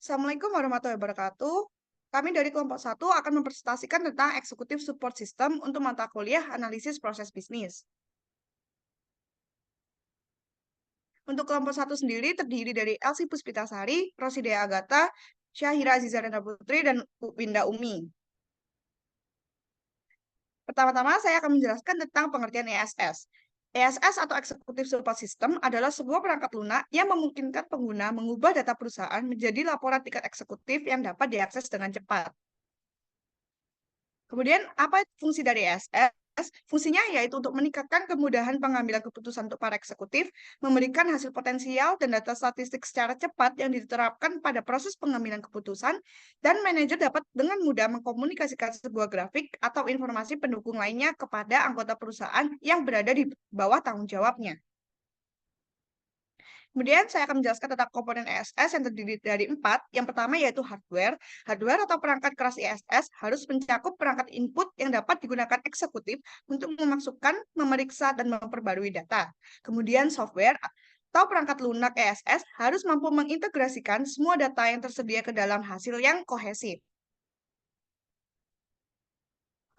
Assalamualaikum warahmatullahi wabarakatuh. Kami dari kelompok 1 akan mempresentasikan tentang Executive Support System untuk mata kuliah Analisis Proses Bisnis. Untuk kelompok 1 sendiri terdiri dari Elsie Puspitasari, Rosidea Agatha, Syahira Aziza Rendra Putri, dan Winda Umi. Pertama-tama saya akan menjelaskan tentang pengertian ESS. ESS atau Executive Support System adalah sebuah perangkat lunak yang memungkinkan pengguna mengubah data perusahaan menjadi laporan tingkat eksekutif yang dapat diakses dengan cepat. Kemudian, apa fungsi dari ESS? Fungsinya yaitu untuk meningkatkan kemudahan pengambilan keputusan untuk para eksekutif, memberikan hasil potensial dan data statistik secara cepat yang diterapkan pada proses pengambilan keputusan, dan manajer dapat dengan mudah mengkomunikasikan sebuah grafik atau informasi pendukung lainnya kepada anggota perusahaan yang berada di bawah tanggung jawabnya. Kemudian saya akan menjelaskan tentang komponen ESS yang terdiri dari 4. Yang pertama yaitu hardware. Hardware atau perangkat keras ESS harus mencakup perangkat input yang dapat digunakan eksekutif untuk memasukkan, memeriksa, dan memperbarui data. Kemudian software atau perangkat lunak ESS harus mampu mengintegrasikan semua data yang tersedia ke dalam hasil yang kohesif.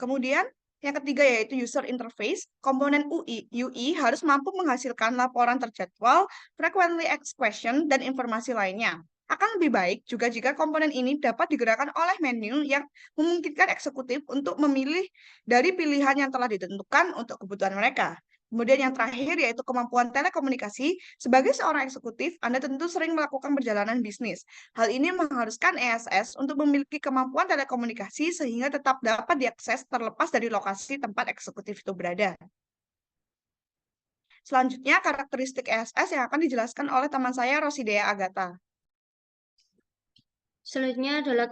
Kemudian, yang ketiga yaitu user interface. Komponen UI harus mampu menghasilkan laporan terjadwal, frequently asked question, dan informasi lainnya. Akan lebih baik juga jika komponen ini dapat digerakkan oleh menu yang memungkinkan eksekutif untuk memilih dari pilihan yang telah ditentukan untuk kebutuhan mereka. Kemudian yang terakhir yaitu kemampuan telekomunikasi. Sebagai seorang eksekutif, Anda tentu sering melakukan perjalanan bisnis. Hal ini mengharuskan ESS untuk memiliki kemampuan telekomunikasi sehingga tetap dapat diakses terlepas dari lokasi tempat eksekutif itu berada. Selanjutnya, karakteristik ESS yang akan dijelaskan oleh teman saya, Rosidea Agatha. Selanjutnya adalah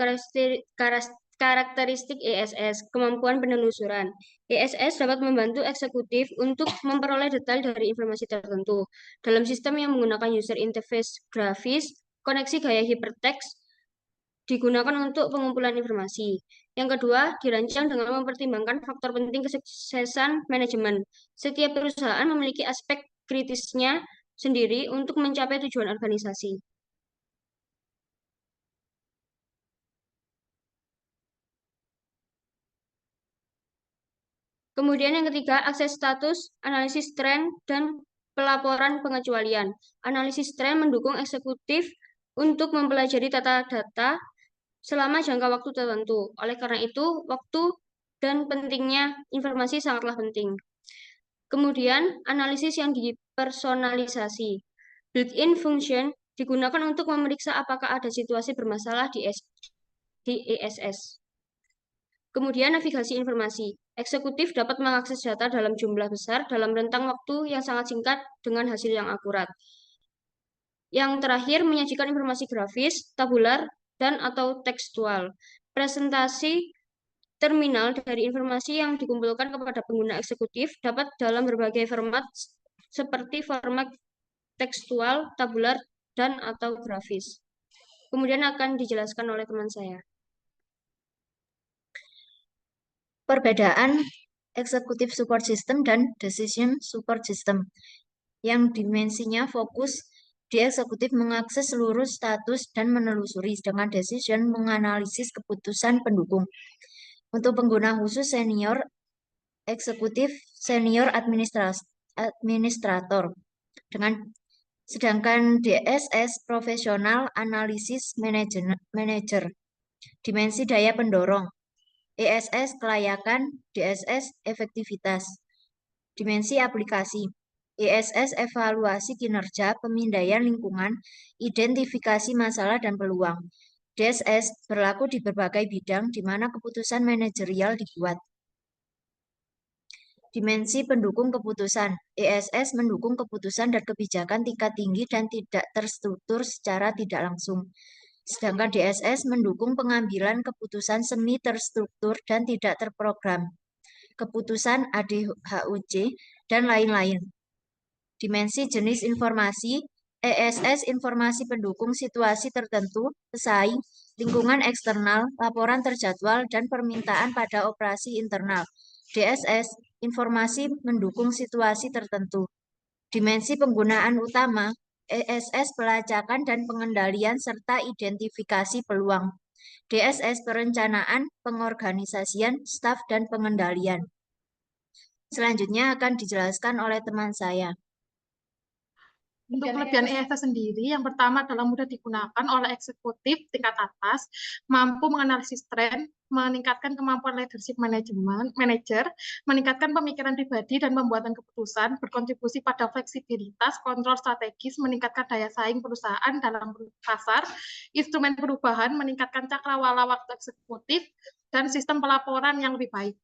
karakteristik ESS, kemampuan penelusuran. ESS dapat membantu eksekutif untuk memperoleh detail dari informasi tertentu. Dalam sistem yang menggunakan user interface grafis, koneksi gaya hypertext digunakan untuk pengumpulan informasi. Yang kedua, dirancang dengan mempertimbangkan faktor penting kesuksesan manajemen. Setiap perusahaan memiliki aspek kritisnya sendiri untuk mencapai tujuan organisasi. Kemudian yang ketiga, akses status, analisis tren, dan pelaporan pengecualian. Analisis tren mendukung eksekutif untuk mempelajari data-data selama jangka waktu tertentu. Oleh karena itu, waktu dan pentingnya informasi sangatlah penting. Kemudian, analisis yang dipersonalisasi. Built-in function digunakan untuk memeriksa apakah ada situasi bermasalah di ESS. Kemudian navigasi informasi. Eksekutif dapat mengakses data dalam jumlah besar dalam rentang waktu yang sangat singkat dengan hasil yang akurat. Yang terakhir, menyajikan informasi grafis, tabular, dan atau tekstual. Presentasi terminal dari informasi yang dikumpulkan kepada pengguna eksekutif dapat dalam berbagai format seperti format tekstual, tabular, dan atau grafis. Kemudian akan dijelaskan oleh teman saya. Perbedaan Executive Support System dan Decision Support System yang dimensinya fokus di eksekutif mengakses seluruh status dan menelusuri, sedangkan decision menganalisis keputusan pendukung. Untuk pengguna khusus senior, eksekutif senior administrator, sedangkan DSS profesional analisis manager, dimensi daya pendorong, ESS kelayakan, DSS efektivitas, dimensi aplikasi, ESS evaluasi kinerja, pemindaian lingkungan, identifikasi masalah dan peluang. DSS berlaku di berbagai bidang di mana keputusan manajerial dibuat. Dimensi pendukung keputusan. ESS mendukung keputusan dan kebijakan tingkat tinggi dan tidak terstruktur secara tidak langsung. Sedangkan DSS mendukung pengambilan keputusan semi terstruktur dan tidak terprogram. Keputusan ADHUC, dan lain-lain. Dimensi jenis informasi. ESS informasi pendukung situasi tertentu, pesaing, lingkungan eksternal, laporan terjadwal, dan permintaan pada operasi internal. DSS informasi mendukung situasi tertentu. Dimensi penggunaan utama. ESS pelacakan dan pengendalian serta identifikasi peluang. DSS perencanaan, pengorganisasian, staf dan pengendalian. Selanjutnya akan dijelaskan oleh teman saya. Untuk kelebihan ESS sendiri, yang pertama adalah mudah digunakan oleh eksekutif tingkat atas, mampu menganalisis tren, meningkatkan kemampuan leadership manager, meningkatkan pemikiran pribadi dan pembuatan keputusan, berkontribusi pada fleksibilitas, kontrol strategis, meningkatkan daya saing perusahaan dalam pasar, instrumen perubahan, meningkatkan cakrawala waktu eksekutif, dan sistem pelaporan yang lebih baik.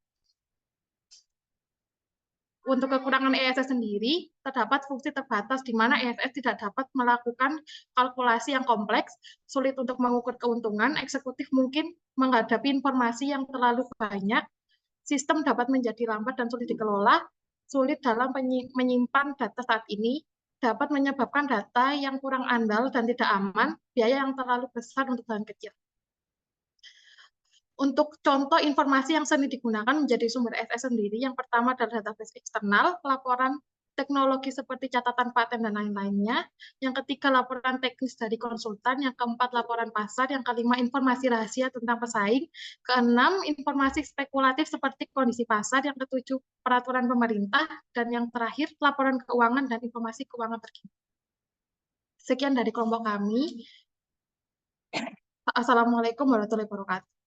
Untuk kekurangan ESS sendiri, terdapat fungsi terbatas di mana ESS tidak dapat melakukan kalkulasi yang kompleks, sulit untuk mengukur keuntungan, eksekutif mungkin menghadapi informasi yang terlalu banyak, sistem dapat menjadi lambat dan sulit dikelola, sulit dalam menyimpan data saat ini, dapat menyebabkan data yang kurang andal dan tidak aman, biaya yang terlalu besar untuk bahan kecil. Untuk contoh informasi yang sering digunakan menjadi sumber ESS sendiri, yang pertama adalah database eksternal, laporan teknologi seperti catatan paten dan lain-lainnya, yang ketiga laporan teknis dari konsultan, yang keempat laporan pasar, yang kelima informasi rahasia tentang pesaing, keenam informasi spekulatif seperti kondisi pasar, yang ketujuh peraturan pemerintah, dan yang terakhir laporan keuangan dan informasi keuangan terkini. Sekian dari kelompok kami. Assalamualaikum warahmatullahi wabarakatuh.